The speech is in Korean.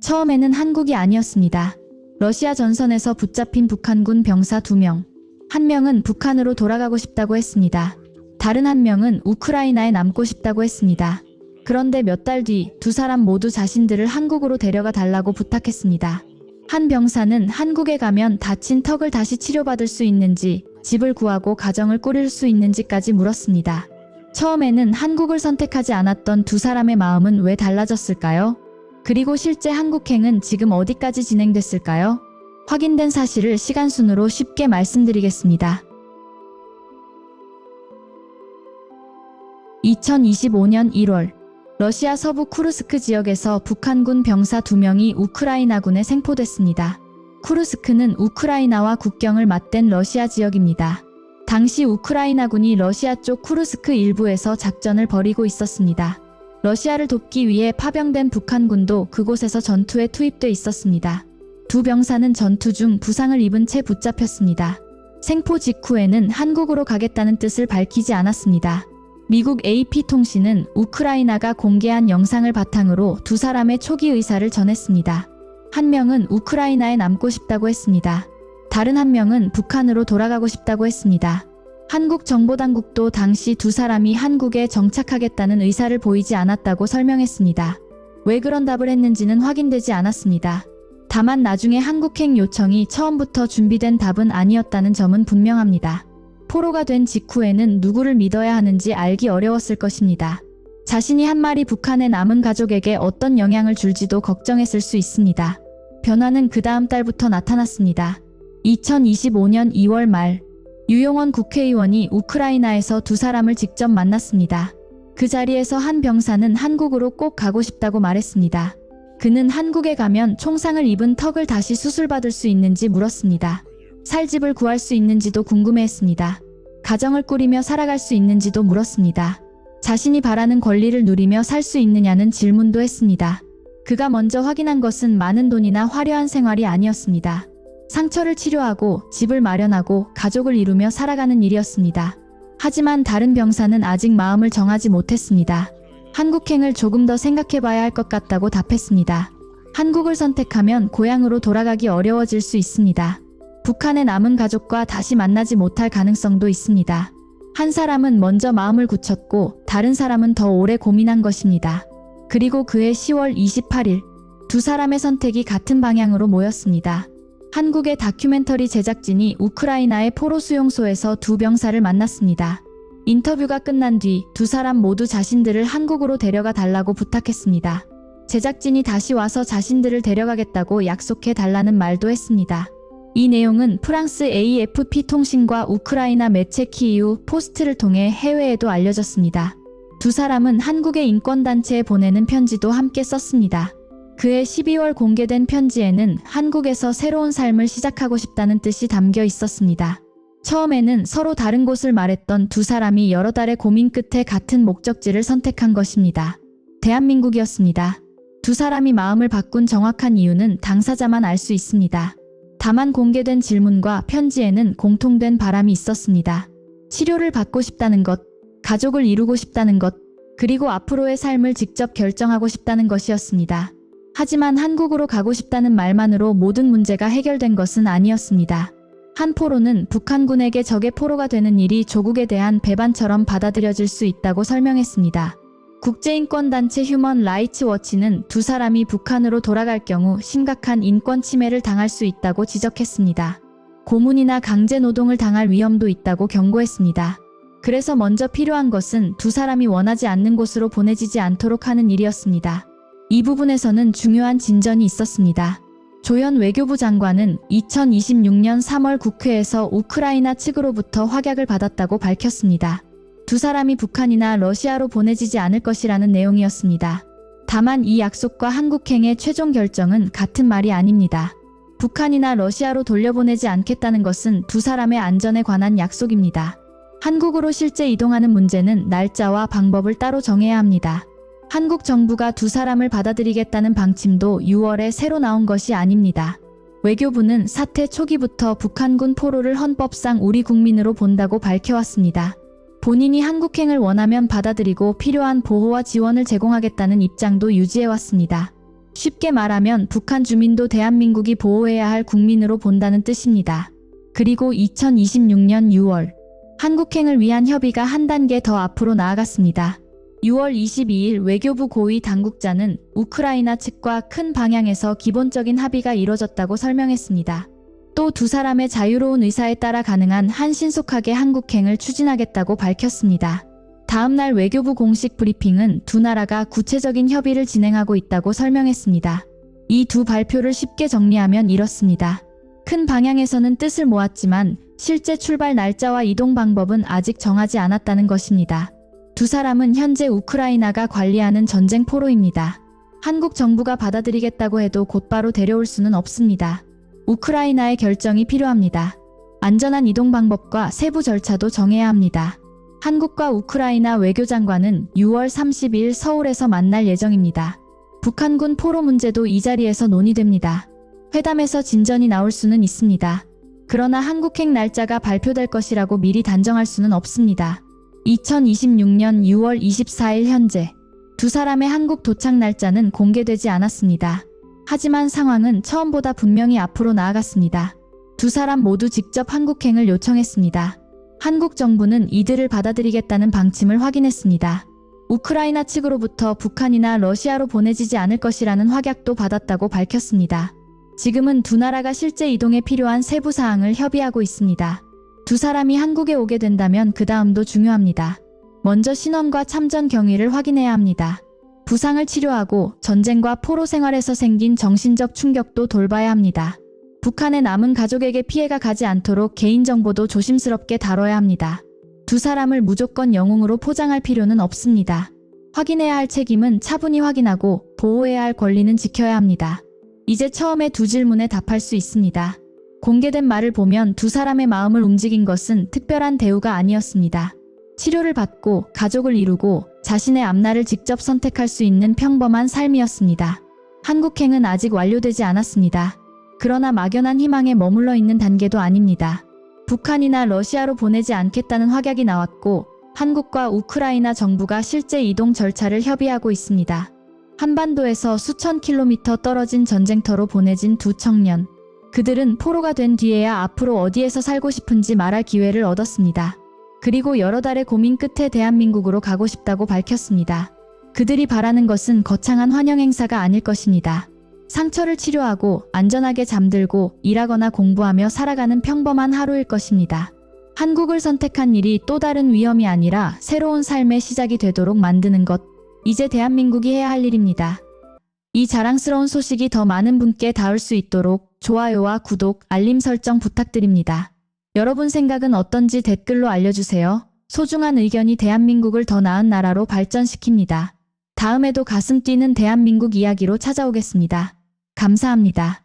처음에는 한국이 아니었습니다. 러시아 전선에서 붙잡힌 북한군 병사 2명. 한 명은 북한으로 돌아가고 싶다고 했습니다. 다른 한 명은 우크라이나에 남고 싶다고 했습니다. 그런데 몇 달 뒤 두 사람 모두 자신들을 한국으로 데려가 달라고 부탁했습니다. 한 병사는 한국에 가면 다친 턱을 다시 치료받을 수 있는지, 집을 구하고 가정을 꾸릴 수 있는지까지 물었습니다. 처음에는 한국을 선택하지 않았던 두 사람의 마음은 왜 달라졌을까요? 그리고 실제 한국행은 지금 어디까지 진행됐을까요? 확인된 사실을 시간순으로 쉽게 말씀드리겠습니다. 2025년 1월, 러시아 서부 쿠르스크 지역에서 북한군 병사 2명이 우크라이나군에 생포됐습니다. 쿠르스크는 우크라이나와 국경을 맞댄 러시아 지역입니다. 당시 우크라이나군이 러시아 쪽 쿠르스크 일부에서 작전을 벌이고 있었습니다. 러시아를 돕기 위해 파병된 북한군도 그곳에서 전투에 투입돼 있었습니다. 두 병사는 전투 중 부상을 입은 채 붙잡혔습니다. 생포 직후에는 한국으로 가겠다는 뜻을 밝히지 않았습니다. 미국 AP통신은 우크라이나가 공개한 영상을 바탕으로 두 사람의 초기 의사를 전했습니다. 한 명은 우크라이나에 남고 싶다고 했습니다. 다른 한 명은 북한으로 돌아가고 싶다고 했습니다. 한국 정보당국도 당시 두 사람이 한국에 정착하겠다는 의사를 보이지 않았다고 설명했습니다. 왜 그런 답을 했는지는 확인되지 않았습니다. 다만 나중에 한국행 요청이 처음부터 준비된 답은 아니었다는 점은 분명합니다. 포로가 된 직후에는 누구를 믿어야 하는지 알기 어려웠을 것입니다. 자신이 한 마리 북한에 남은 가족에게 어떤 영향을 줄지도 걱정했을 수 있습니다. 변화는 그 다음 달부터 나타났습니다. 2025년 2월 말, 유용원 국회의원이 우크라이나에서 두 사람을 직접 만났습니다. 그 자리에서 한 병사는 한국으로 꼭 가고 싶다고 말했습니다. 그는 한국에 가면 총상을 입은 턱을 다시 수술받을 수 있는지 물었습니다. 살 집을 구할 수 있는지도 궁금해했습니다. 가정을 꾸리며 살아갈 수 있는지도 물었습니다. 자신이 바라는 권리를 누리며 살 수 있느냐는 질문도 했습니다. 그가 먼저 확인한 것은 많은 돈이나 화려한 생활이 아니었습니다. 상처를 치료하고 집을 마련하고 가족을 이루며 살아가는 일이었습니다. 하지만 다른 병사는 아직 마음을 정하지 못했습니다. 한국행을 조금 더 생각해봐야 할 것 같다고 답했습니다. 한국을 선택하면 고향으로 돌아가기 어려워질 수 있습니다. 북한에 남은 가족과 다시 만나지 못할 가능성도 있습니다. 한 사람은 먼저 마음을 굳혔고 다른 사람은 더 오래 고민한 것입니다. 그리고 그해 10월 28일, 두 사람의 선택이 같은 방향으로 모였습니다. 한국의 다큐멘터리 제작진이 우크라이나의 포로 수용소에서 두 병사를 만났습니다. 인터뷰가 끝난 뒤 두 사람 모두 자신들을 한국으로 데려가 달라고 부탁했습니다. 제작진이 다시 와서 자신들을 데려가겠다고 약속해 달라는 말도 했습니다. 이 내용은 프랑스 AFP 통신과 우크라이나 매체 키이우 포스트를 통해 해외에도 알려졌습니다. 두 사람은 한국의 인권단체에 보내는 편지도 함께 썼습니다. 그해 12월 공개된 편지에는 한국에서 새로운 삶을 시작하고 싶다는 뜻이 담겨 있었습니다. 처음에는 서로 다른 곳을 말했던 두 사람이 여러 달의 고민 끝에 같은 목적지를 선택한 것입니다. 대한민국이었습니다. 두 사람이 마음을 바꾼 정확한 이유는 당사자만 알 수 있습니다. 다만 공개된 질문과 편지에는 공통된 바람이 있었습니다. 치료를 받고 싶다는 것, 가족을 이루고 싶다는 것, 그리고 앞으로의 삶을 직접 결정하고 싶다는 것이었습니다. 하지만 한국으로 가고 싶다는 말만으로 모든 문제가 해결된 것은 아니었습니다. 한 포로는 북한군에게 적의 포로가 되는 일이 조국에 대한 배반처럼 받아들여질 수 있다고 설명했습니다. 국제인권단체 휴먼 라이츠 워치는 두 사람이 북한으로 돌아갈 경우 심각한 인권 침해를 당할 수 있다고 지적했습니다. 고문이나 강제 노동을 당할 위험도 있다고 경고했습니다. 그래서 먼저 필요한 것은 두 사람이 원하지 않는 곳으로 보내지지 않도록 하는 일이었습니다. 이 부분에서는 중요한 진전이 있었습니다. 조현 외교부 장관은 2026년 3월 국회에서 우크라이나 측으로부터 확약을 받았다고 밝혔습니다. 두 사람이 북한이나 러시아로 보내지지 않을 것이라는 내용이었습니다. 다만 이 약속과 한국행의 최종 결정은 같은 말이 아닙니다. 북한이나 러시아로 돌려보내지 않겠다는 것은 두 사람의 안전에 관한 약속입니다. 한국으로 실제 이동하는 문제는 날짜와 방법을 따로 정해야 합니다. 한국 정부가 두 사람을 받아들이겠다는 방침도 6월에 새로 나온 것이 아닙니다. 외교부는 사태 초기부터 북한군 포로를 헌법상 우리 국민으로 본다고 밝혀왔습니다. 본인이 한국행을 원하면 받아들이고 필요한 보호와 지원을 제공하겠다는 입장도 유지해왔습니다. 쉽게 말하면 북한 주민도 대한민국이 보호해야 할 국민으로 본다는 뜻입니다. 그리고 2026년 6월, 한국행을 위한 협의가 한 단계 더 앞으로 나아갔습니다. 6월 22일 외교부 고위 당국자는 우크라이나 측과 큰 방향에서 기본적인 합의가 이뤄졌다고 설명했습니다. 또 두 사람의 자유로운 의사에 따라 가능한 한 신속하게 한국행을 추진하겠다고 밝혔습니다. 다음 날 외교부 공식 브리핑은 두 나라가 구체적인 협의를 진행하고 있다고 설명했습니다. 이 두 발표를 쉽게 정리하면 이렇습니다. 큰 방향에서는 뜻을 모았지만 실제 출발 날짜와 이동 방법은 아직 정하지 않았다는 것입니다. 두 사람은 현재 우크라이나가 관리하는 전쟁 포로입니다. 한국 정부가 받아들이겠다고 해도 곧바로 데려올 수는 없습니다. 우크라이나의 결정이 필요합니다. 안전한 이동 방법과 세부 절차도 정해야 합니다. 한국과 우크라이나 외교장관은 6월 30일 서울에서 만날 예정입니다. 북한군 포로 문제도 이 자리에서 논의됩니다. 회담에서 진전이 나올 수는 있습니다. 그러나 한국행 날짜가 발표될 것이라고 미리 단정할 수는 없습니다. 2026년 6월 24일 현재 두 사람의 한국 도착 날짜는 공개되지 않았습니다. 하지만 상황은 처음보다 분명히 앞으로 나아갔습니다. 두 사람 모두 직접 한국행을 요청했습니다. 한국 정부는 이들을 받아들이겠다는 방침을 확인했습니다. 우크라이나 측으로부터 북한이나 러시아로 보내지지 않을 것이라는 확약도 받았다고 밝혔습니다. 지금은 두 나라가 실제 이동에 필요한 세부 사항을 협의하고 있습니다. 두 사람이 한국에 오게 된다면 그 다음도 중요합니다. 먼저 신원과 참전 경위를 확인해야 합니다. 부상을 치료하고 전쟁과 포로 생활에서 생긴 정신적 충격도 돌봐야 합니다. 북한에 남은 가족에게 피해가 가지 않도록 개인정보도 조심스럽게 다뤄야 합니다. 두 사람을 무조건 영웅으로 포장할 필요는 없습니다. 확인해야 할 책임은 차분히 확인하고 보호해야 할 권리는 지켜야 합니다. 이제 처음에 두 질문에 답할 수 있습니다. 공개된 말을 보면 두 사람의 마음을 움직인 것은 특별한 대우가 아니었습니다. 치료를 받고 가족을 이루고 자신의 앞날을 직접 선택할 수 있는 평범한 삶이었습니다. 한국행은 아직 완료되지 않았습니다. 그러나 막연한 희망에 머물러 있는 단계도 아닙니다. 북한이나 러시아로 보내지 않겠다는 확약이 나왔고 한국과 우크라이나 정부가 실제 이동 절차를 협의하고 있습니다. 한반도에서 수천 킬로미터 떨어진 전쟁터로 보내진 두 청년. 그들은 포로가 된 뒤에야 앞으로 어디에서 살고 싶은지 말할 기회를 얻었습니다. 그리고 여러 달의 고민 끝에 대한민국으로 가고 싶다고 밝혔습니다. 그들이 바라는 것은 거창한 환영 행사가 아닐 것입니다. 상처를 치료하고 안전하게 잠들고 일하거나 공부하며 살아가는 평범한 하루일 것입니다. 한국을 선택한 일이 또 다른 위험이 아니라 새로운 삶의 시작이 되도록 만드는 것. 이제 대한민국이 해야 할 일입니다. 이 자랑스러운 소식이 더 많은 분께 닿을 수 있도록 좋아요와 구독, 알림 설정 부탁드립니다. 여러분 생각은 어떤지 댓글로 알려주세요. 소중한 의견이 대한민국을 더 나은 나라로 발전시킵니다. 다음에도 가슴 뛰는 대한민국 이야기로 찾아오겠습니다. 감사합니다.